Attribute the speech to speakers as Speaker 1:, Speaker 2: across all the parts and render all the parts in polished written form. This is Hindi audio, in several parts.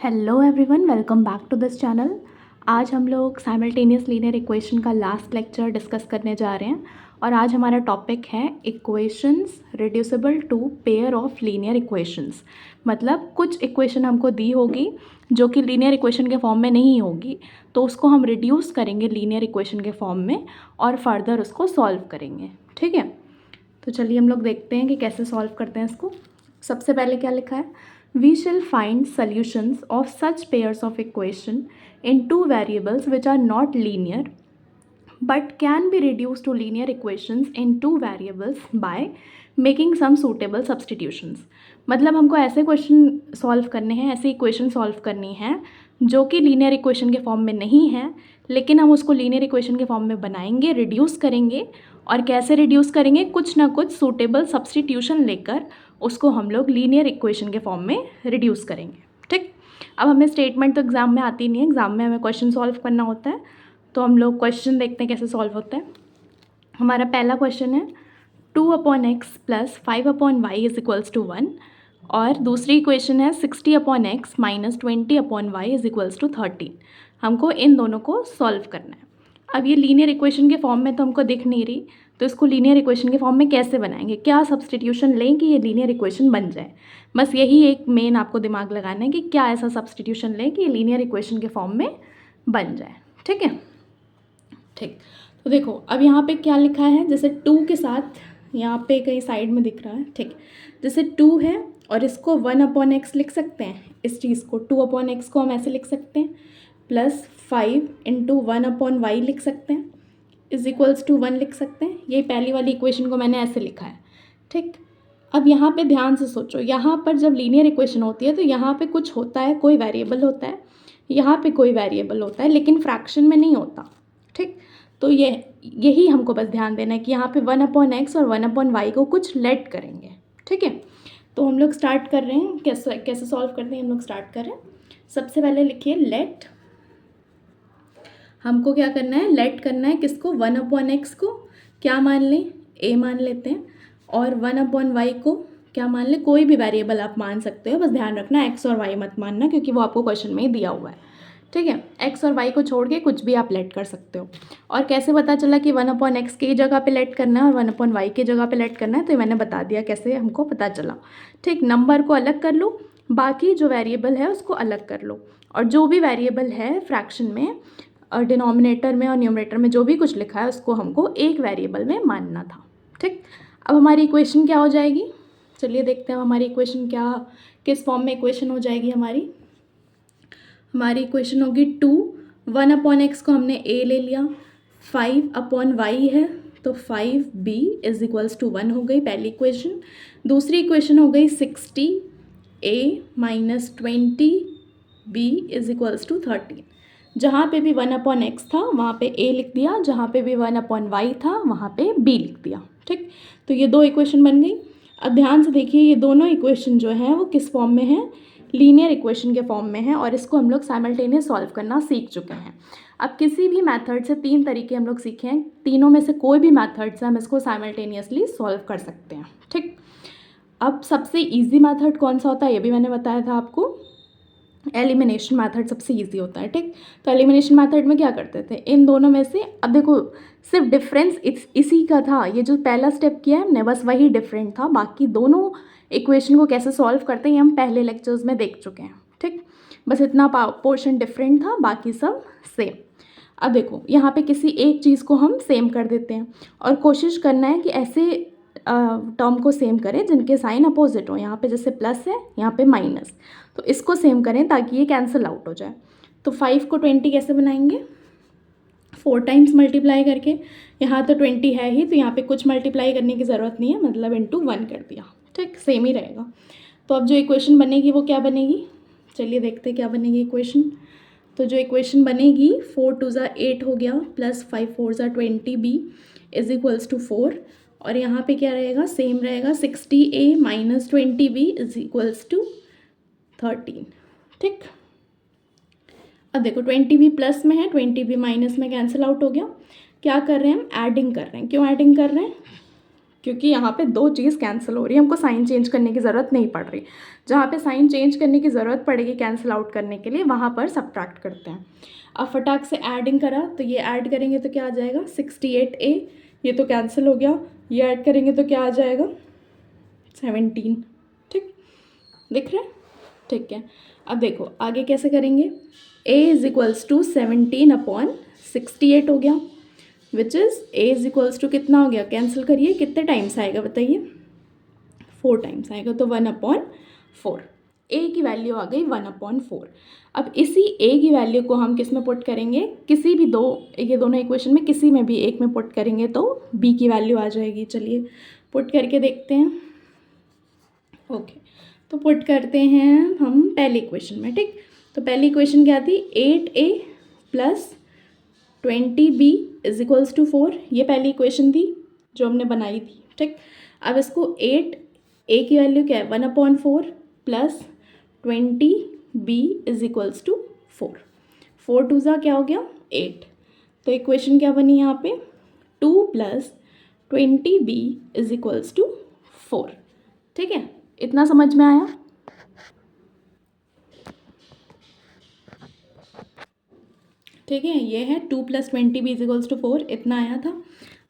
Speaker 1: Hello everyone, welcome back to this channel. आज हम लोग साइमल्टेनियस लीनियर इक्वेशन का लास्ट लेक्चर डिस्कस करने जा रहे हैं और आज हमारा टॉपिक है equations reducible to pair of linear equations. मतलब कुछ इक्वेशन हमको दी होगी जो कि लीनियर इक्वेशन के फॉर्म में नहीं होगी, तो उसको हम रिड्यूस करेंगे लीनियर इक्वेशन के फॉर्म में और फर्दर उसको सॉल्व करेंगे। ठीक है, तो चलिए हम लोग देखते हैं कि कैसे सॉल्व करते हैं इसको। सबसे पहले क्या लिखा है, we shall find solutions of such pairs of equation in two variables which are not linear but can be reduced to linear equations in two variables by making some suitable substitutions। मतलब हमको ऐसे क्वेश्चन सॉल्व करने हैं, ऐसे इक्वेशन सॉल्व करनी है जो कि लीनियर इक्वेशन के फॉर्म में नहीं है, लेकिन हम उसको लीनियर इक्वेशन के फॉर्म में बनाएंगे, रिड्यूस करेंगे। और कैसे रिड्यूस करेंगे, कुछ ना कुछ सूटेबल सब्सटीट्यूशन लेकर उसको हम लोग लीनियर इक्वेशन के फॉर्म में रिड्यूस करेंगे। ठीक, अब हमें स्टेटमेंट तो एग्ज़ाम में आती नहीं है, एग्ज़ाम में हमें क्वेश्चन सॉल्व करना होता है। तो हम लोग क्वेश्चन देखते हैं कैसे सॉल्व होता है। हमारा पहला क्वेश्चन है 2/x plus 5/y is equals to 1 और दूसरी इक्वेशन है 60/x minus 20/y is equals to 13। हमको इन दोनों को सॉल्व करना है। अब ये लीनियर इक्वेशन के फॉर्म में तो हमको दिख नहीं रही, तो इसको लीनियर इक्वेशन के फॉर्म में कैसे बनाएंगे, क्या सब्सटीट्यूशन लें कि ये लीनियर इक्वेशन बन जाए। बस यही एक मेन आपको दिमाग लगाना है कि क्या ऐसा सब्सटीट्यूशन लें कि ये लीनियर इक्वेशन के फॉर्म में बन जाए। ठीक है, ठीक। तो देखो अब यहाँ पे क्या लिखा है, जैसे 2 के साथ यहाँ पे कहीं साइड में दिख रहा है। ठीक, जैसे 2 है और इसको 1/x लिख सकते हैं। इस चीज़ को 2/x को हम ऐसे लिख सकते हैं, प्लस 5 इंटू 1/y लिख सकते हैं, इज इक्वल्स टू 1 लिख सकते हैं। ये पहली वाली इक्वेशन को मैंने ऐसे लिखा है। ठीक, अब यहाँ पे ध्यान से सोचो, यहाँ पर जब लीनियर इक्वेशन होती है तो यहाँ पे कुछ होता है, कोई वेरिएबल होता है, यहाँ पे कोई वेरिएबल होता है, लेकिन फ्रैक्शन में नहीं होता। ठीक, तो यही हमको बस ध्यान देना है कि यहाँ पे 1/x और 1/y को कुछ लेट करेंगे। ठीक है, तो हम लोग स्टार्ट कर रहे हैं, कैसे कैसे सॉल्व करते हैं हम लोग स्टार्ट कर रहे हैं। सबसे पहले लिखिए लेट, हमको क्या करना है, लेट करना है किसको, 1/x को क्या मान लें, a मान लेते हैं, और 1/y को क्या मान लें, कोई भी वेरिएबल आप मान सकते हो, बस ध्यान रखना x और y मत मानना क्योंकि वो आपको क्वेश्चन में ही दिया हुआ है। ठीक है, x और y को छोड़ के कुछ भी आप लेट कर सकते हो। और कैसे पता चला कि 1/x की जगह पे लेट करना है और 1/y की जगह पे लेट करना है, तो ये मैंने बता दिया कैसे हमको पता चला। ठीक, नंबर को अलग कर लो, बाकी जो वेरिएबल है उसको अलग कर लो, और जो भी वेरिएबल है फ्रैक्शन में और डिनोमिनेटर में और न्यूमरेटर में जो भी कुछ लिखा है उसको हमको एक वेरिएबल में मानना था। ठीक, अब हमारी इक्वेशन क्या हो जाएगी, चलिए देखते हैं हमारी इक्वेशन क्या, किस फॉर्म में इक्वेशन हो जाएगी हमारी। हमारी इक्वेशन होगी 2, 1/x को हमने a ले लिया, 5/y है तो 5b इज इक्वल्स टू 1 हो गई पहली इक्वेशन। दूसरी इक्वेशन हो गई 60a minus 20b is equals to 13। जहाँ पे भी 1/x था वहाँ पे a लिख दिया, जहाँ पे भी 1/y था वहाँ पे b लिख दिया। ठीक, तो ये दो इक्वेशन बन गई। अब ध्यान से देखिए, ये दोनों इक्वेशन जो हैं वो किस फॉर्म में हैं, लीनियर इक्वेशन के फॉर्म में है, और इसको हम लोग साइमल्टेनियस सॉल्व करना सीख चुके हैं। अब किसी भी मेथड से 3 तरीके हम लोग सीखे हैं, तीनों में से कोई भी मेथड से हम इसको साइमल्टेनियसली सॉल्व कर सकते हैं। ठीक, अब सबसे इजी मेथड कौन सा होता है ये भी मैंने बताया था आपको, एलिमिनेशन मेथड सबसे इजी होता है। ठीक, तो एलिमिनेशन मेथड में क्या करते थे, इन दोनों में से, अब देखो सिर्फ डिफरेंस इसी का था, ये जो पहला स्टेप किया है हमने बस वही डिफरेंट था, बाकी दोनों इक्वेशन को कैसे सॉल्व करते हैं ये हम पहले लेक्चर्स में देख चुके हैं। ठीक, बस इतना पोर्शन डिफरेंट था, बाकी सब सेम। अब देखो यहाँ पे किसी एक चीज़ को हम सेम कर देते हैं और कोशिश करना है कि ऐसे टर्म को सेम करें जिनके साइन अपोजिट हो, यहाँ पे जैसे प्लस है यहाँ पे माइनस, तो इसको सेम करें ताकि ये कैंसिल आउट हो जाए। तो 5 को 20 कैसे बनाएंगे, 4 टाइम्स मल्टीप्लाई करके, यहाँ तो 20 है ही तो यहाँ पे कुछ मल्टीप्लाई करने की ज़रूरत नहीं है, मतलब इंटू 1 कर दिया। ठीक, सेम ही रहेगा। तो अब जो इक्वेशन बनेगी वो क्या बनेगी, चलिए देखते हैं क्या बनेगी इक्वेशन। तो जो इक्वेशन बनेगी 4 2 ज़ा 8 हो गया, प्लस 5 4 ज़ा 20b इज इक्वल्स टू 4, और यहाँ पे क्या रहेगा, सेम रहेगा, 60a minus 20b is equals to 13। ठीक, अब देखो 20b प्लस में है, 20b माइनस में कैंसिल आउट हो गया। क्या कर रहे हैं हम, एडिंग कर रहे हैं। क्यों एडिंग कर रहे हैं, क्योंकि यहाँ पे दो चीज़ कैंसिल हो रही है, हमको साइन चेंज करने की ज़रूरत नहीं पड़ रही। जहाँ पे साइन चेंज करने की ज़रूरत पड़ेगी कैंसिल आउट करने के लिए, वहाँ पर सब्ट्रैक्ट करते हैं। अब फटाक से ऐडिंग करा तो ये ऐड करेंगे तो क्या आ जाएगा 68A, ये तो कैंसिल हो गया, ये ऐड करेंगे तो क्या आ जाएगा 17। ठीक, दिख रहा है? ठीक है, अब देखो आगे कैसे करेंगे। a इज इक्वल्स टू 17/68 हो गया, which is a is equals to कितना हो गया, कैंसिल करिए, कितने टाइम्स आएगा बताइए, 4 टाइम्स आएगा, तो 1/4। a की वैल्यू आ गई 1/4। अब इसी a की वैल्यू को हम किस में पुट करेंगे, किसी भी दो, ये दोनों इक्वेशन में किसी में भी एक में पुट करेंगे तो b की वैल्यू आ जाएगी। चलिए पुट करके देखते हैं। ओके, तो पुट करते हैं हम पहले इक्वेशन में। ठीक, तो पहली इक्वेशन क्या थी, 8a plus 20b is equals to 4, ये पहली इक्वेशन थी जो हमने बनाई थी। ठीक, अब इसको 8a की वैल्यू क्या है 1/4 plus 20b is equals to 4, 4 to ज़ा क्या हो गया 8, तो इक्वेशन क्या बनी यहाँ पे 2 plus 20b is equals to 4। ठीक है, इतना समझ में आया। ठीक है, ये है 2 plus 20b is equals to 4, इतना आया था।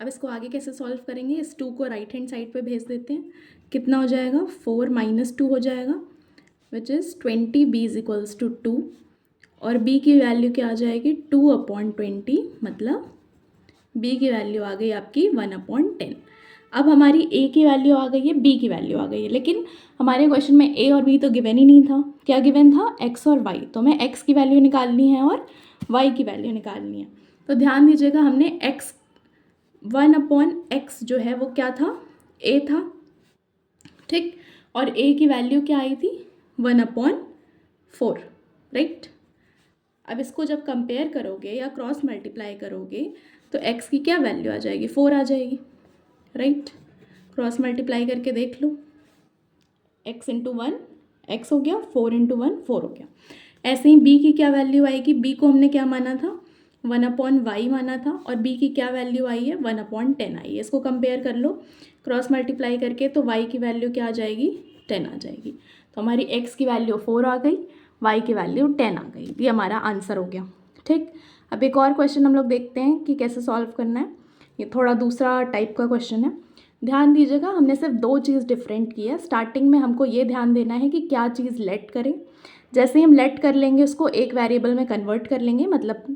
Speaker 1: अब इसको आगे कैसे सॉल्व करेंगे, इस 2 को राइट हैंड साइड पे भेज देते हैं, कितना हो जाएगा 4 - 2 हो जाएगा, which is 20b is equals to 2, और b की वैल्यू क्या आ जाएगी 2/20, मतलब b की वैल्यू आ गई आपकी 1/10। अब हमारी a की वैल्यू आ गई है, b की वैल्यू आ गई है, लेकिन हमारे क्वेश्चन में a और b तो गिवन ही नहीं था। क्या गिवन था, x और y, तो हमें x की वैल्यू निकालनी है और y की वैल्यू निकालनी है। तो ध्यान दीजिएगा, हमने x 1/x जो है वो क्या था, a था। ठीक, और a की वैल्यू क्या आई थी 1/4, राइट। अब इसको जब कंपेयर करोगे या क्रॉस मल्टीप्लाई करोगे तो x की क्या वैल्यू आ जाएगी 4 आ जाएगी, राइट। क्रॉस मल्टीप्लाई करके देख लो, x इंटू 1 x हो गया, 4 इंटू 1 4 हो गया। ऐसे ही b की क्या वैल्यू आएगी, b को हमने क्या माना था 1/y माना था, और b की क्या वैल्यू आई है 1/10 आई है। इसको कंपेयर कर लो क्रॉस मल्टीप्लाई करके, तो y की वैल्यू क्या आ जाएगी 10 आ जाएगी। तो हमारी x की वैल्यू 4 आ गई, y की वैल्यू 10 आ गई, ये हमारा आंसर हो गया। ठीक, अब एक और क्वेश्चन हम लोग देखते हैं कि कैसे सॉल्व करना है। ये थोड़ा दूसरा टाइप का क्वेश्चन है, ध्यान दीजिएगा। हमने सिर्फ दो चीज़ डिफरेंट की है। स्टार्टिंग में हमको ये ध्यान देना है कि क्या चीज़ लेट करें। जैसे ही हम लेट कर लेंगे उसको एक वेरिएबल में कन्वर्ट कर लेंगे, मतलब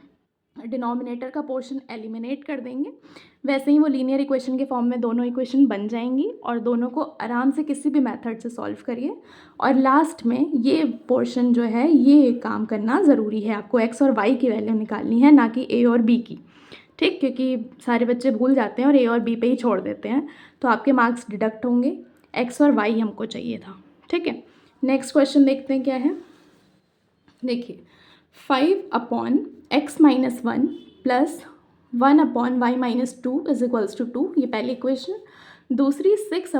Speaker 1: डिनोमिनेटर का पोर्शन एलिमिनेट कर देंगे, वैसे ही वो लीनियर इक्वेशन के फॉर्म में दोनों इक्वेशन बन जाएंगी, और दोनों को आराम से किसी भी मेथड से सॉल्व करिए। और लास्ट में ये पोर्शन जो है ये काम करना ज़रूरी है, आपको x और y की वैल्यू निकालनी है, ना कि a और b की। ठीक, क्योंकि सारे बच्चे भूल जाते हैं और a और b पे ही छोड़ देते हैं, तो आपके मार्क्स डिडक्ट होंगे। x और y हमको चाहिए था। ठीक है, नेक्स्ट क्वेश्चन देखते हैं क्या है। देखिए 5/x - 1 plus 1/y - 2 is equals to 2, ये पहली इक्वेशन। दूसरी 6/x -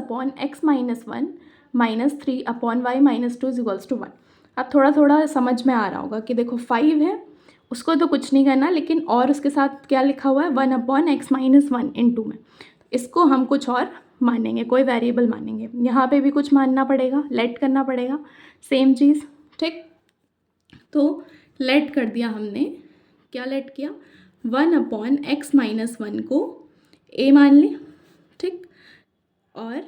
Speaker 1: 1 minus 3/y - 2 is equals to 1। अब थोड़ा थोड़ा समझ में आ रहा होगा कि देखो 5 है, उसको तो कुछ नहीं करना, लेकिन और उसके साथ क्या लिखा हुआ है 1/x - 1 इन 2 में, इसको हम कुछ और मानेंगे, कोई वेरिएबल मानेंगे। यहाँ पे भी कुछ मानना पड़ेगा, लेट करना पड़ेगा, सेम चीज़। ठीक, तो लेट कर दिया हमने, क्या लेट किया 1/x - 1 को a मान लें, ठीक, और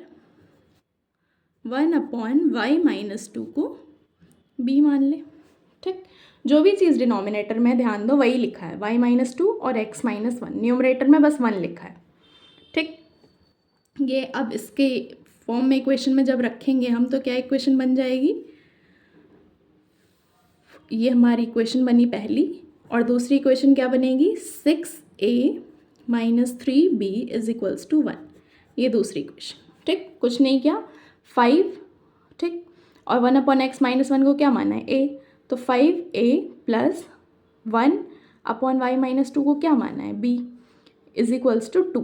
Speaker 1: 1/y - 2 को b मान लें। ठीक, जो भी चीज़ डिनोमिनेटर में ध्यान दो वही लिखा है, y - 2 और x - 1, न्यूमरेटर में बस 1 लिखा है। ठीक, ये अब इसके फॉर्म में इक्वेशन में जब रखेंगे हम तो क्या इक्वेशन बन जाएगी, ये हमारी इक्वेशन बनी पहली, और दूसरी इक्वेशन क्या बनेगी 6a - 3b is equals to 1, ये दूसरी इक्वेशन। ठीक, कुछ नहीं किया 5, ठीक, और 1/x - 1 को क्या माना है a, तो 5a प्लस 1/y - 2 को क्या माना है b इज इक्वल्स टू 2।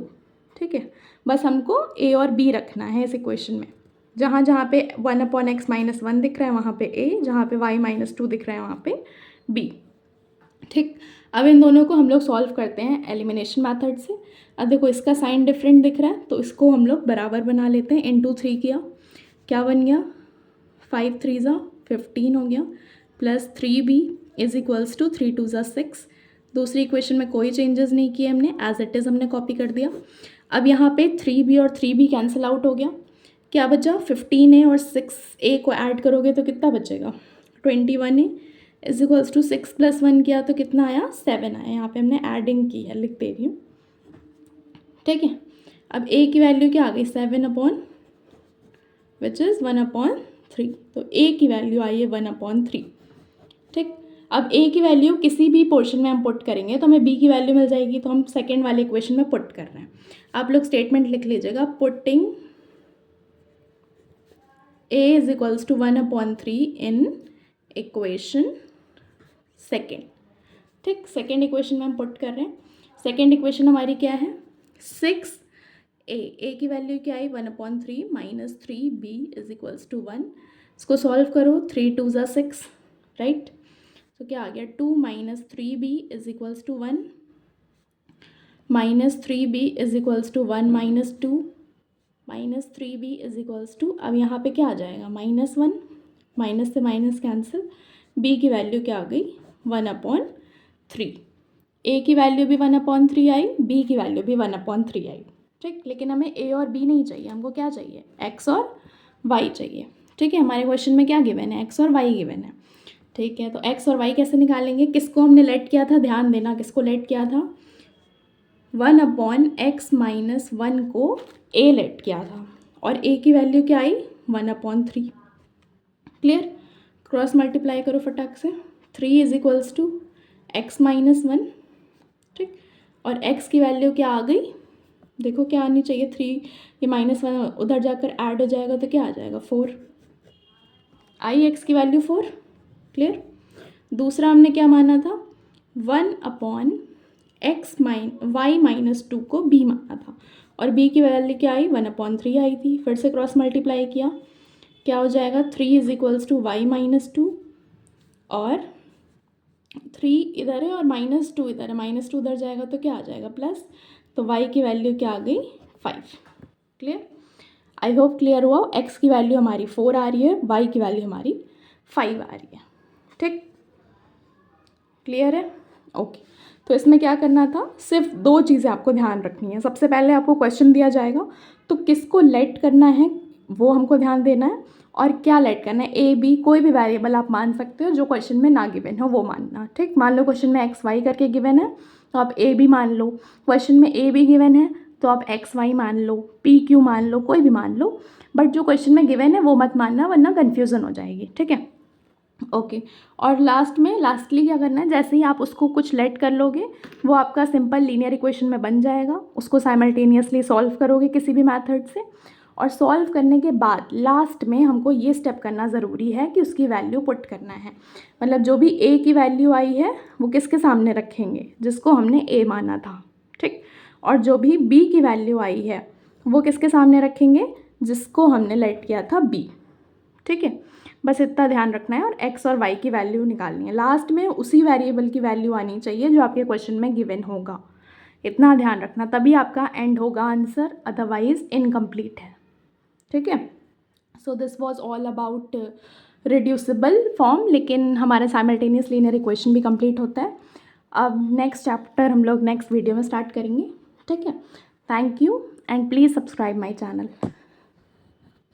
Speaker 1: ठीक है, बस हमको a और b रखना है इस इक्वेशन में। जहाँ जहाँ पे 1/x - 1 दिख रहा है वहाँ पे a, जहाँ पे y - 2 दिख रहा है वहाँ पे b। ठीक, अब इन दोनों को हम लोग सॉल्व करते हैं एलिमिनेशन मेथड से। अब देखो इसका साइन डिफरेंट दिख रहा है तो इसको हम लोग बराबर बना लेते हैं। इंटू 3 किया, क्या बन गया, 5 3 ज़ा 15 हो गया, plus 3b is equals to 3 2 ज़ा 6। दूसरी इक्वेशन में कोई चेंजेस नहीं किए हमने, एज इट इज़ हमने कॉपी कर दिया। अब यहाँ पे 3b और 3b कैंसिल आउट हो गया, क्या बचा, 15a और 6a को ऐड करोगे तो कितना बचेगा, 21a is equals to 6 plus 1 किया तो कितना आया, 7 आया। यहाँ पे हमने एडिंग की है, लिख दे रही हूँ, ठीक है। अब a की वैल्यू क्या आ गई, 7 अपॉन विच इज़ 1/3, तो a की वैल्यू आई है 1/3, ठीक। अब a की वैल्यू किसी भी पोर्शन में हम पुट करेंगे तो हमें b की वैल्यू मिल जाएगी, तो हम सेकेंड वाले इक्वेशन में पुट कर रहे हैं। आप लोग स्टेटमेंट लिख लीजिएगा, putting a is equals to 1/3 in equation second, ठीक। सेकेंड इक्वेशन में हम पुट कर रहे हैं। सेकेंड इक्वेशन हमारी क्या है, 6a की वैल्यू क्या आई, 1/3 minus 3b is equals to 1। इसको सॉल्व करो, 3 2 ज़ा 6, राइट। तो क्या आ गया, 2 minus 3b is equals to 1, minus 3b is equals to 1 minus 2, minus 3b is equals to, अब यहाँ पे क्या आ जाएगा, -1, माइनस से माइनस कैंसिल, b की वैल्यू क्या आ गई, 1/3। a की वैल्यू भी 1/3 आई, b की वैल्यू भी 1/3 आई, ठीक। लेकिन हमें a और b नहीं चाहिए, हमको क्या चाहिए, x और y चाहिए, ठीक है। हमारे क्वेश्चन में क्या गिवन है, x और y गिवन है, ठीक है। तो x और y कैसे निकालेंगे, किसको हमने लेट किया था, ध्यान देना, किसको लेट किया था, 1/x माइनस 1 को a लेट किया था, और a की वैल्यू क्या आई, 1/3, क्लियर। क्रॉस मल्टीप्लाई करो फटाक से, 3 is equals to x minus 1, ठीक। और x की वैल्यू क्या आ गई, देखो क्या आनी चाहिए, 3, ये -1 उधर जाकर ऐड हो जाएगा तो क्या आ जाएगा, 4, आई x की वैल्यू 4, क्लियर। दूसरा हमने क्या माना था, 1/x y माइनस 2 को b माना था, और b की वैल्यू क्या आई, 1/3 आई थी। फिर से क्रॉस मल्टीप्लाई किया, क्या हो जाएगा, 3 is equals to y minus 2, और 3 इधर है और -2 इधर है, -2 उधर जाएगा तो क्या आ जाएगा, प्लस, तो y की वैल्यू क्या आ गई, 5, क्लियर। आई होप क्लियर हुआ। x की वैल्यू हमारी 4 आ रही है, y की वैल्यू हमारी 5 आ रही है, ठीक, क्लियर है, ओके। तो इसमें क्या करना था, सिर्फ 2 चीज़ें आपको ध्यान रखनी है। सबसे पहले आपको क्वेश्चन दिया जाएगा तो किसको लेट करना है वो हमको ध्यान देना है, और क्या लेट करना है, ए बी कोई भी वेरिएबल आप मान सकते हो जो क्वेश्चन में ना गिवन हो वो मानना, ठीक। मान लो क्वेश्चन में एक्स वाई करके गिवन है तो आप ए बी मान लो, क्वेश्चन में ए बी गिवन है तो आप एक्स वाई मान लो, पी क्यू मान लो, कोई भी मान लो, बट जो क्वेश्चन में गिवन है वो मत मानना वरना कन्फ्यूज़न हो जाएगी, ठीक है, ओके। और लास्टली क्या करना है, जैसे ही आप उसको कुछ लेट कर लोगे वो आपका सिंपल लीनियर इक्वेशन में बन जाएगा, उसको साइमल्टेनियसली सॉल्व करोगे किसी भी मेथड से, और सॉल्व करने के बाद लास्ट में हमको ये स्टेप करना ज़रूरी है कि उसकी वैल्यू पुट करना है। मतलब जो भी a की वैल्यू आई है वो किसके सामने रखेंगे, जिसको हमने a माना था, ठीक। और जो भी b की वैल्यू आई है वो किसके सामने रखेंगे, जिसको हमने लेट किया था b, ठीक है। बस इतना ध्यान रखना है, और x और y की वैल्यू निकालनी है। लास्ट में उसी वेरिएबल की वैल्यू आनी चाहिए जो आपके क्वेश्चन में गिवन होगा, इतना ध्यान रखना, तभी आपका एंड होगा आंसर, अदरवाइज इनकम्प्लीट है, ठीक है। So this was all about reducible form, लेकिन हमारा साइमल्टेनियस लीनियर इक्वेशन भी कंप्लीट होता है। अब नेक्स्ट चैप्टर हम लोग नेक्स्ट वीडियो में स्टार्ट करेंगे, ठीक है। Thank you and please subscribe my channel.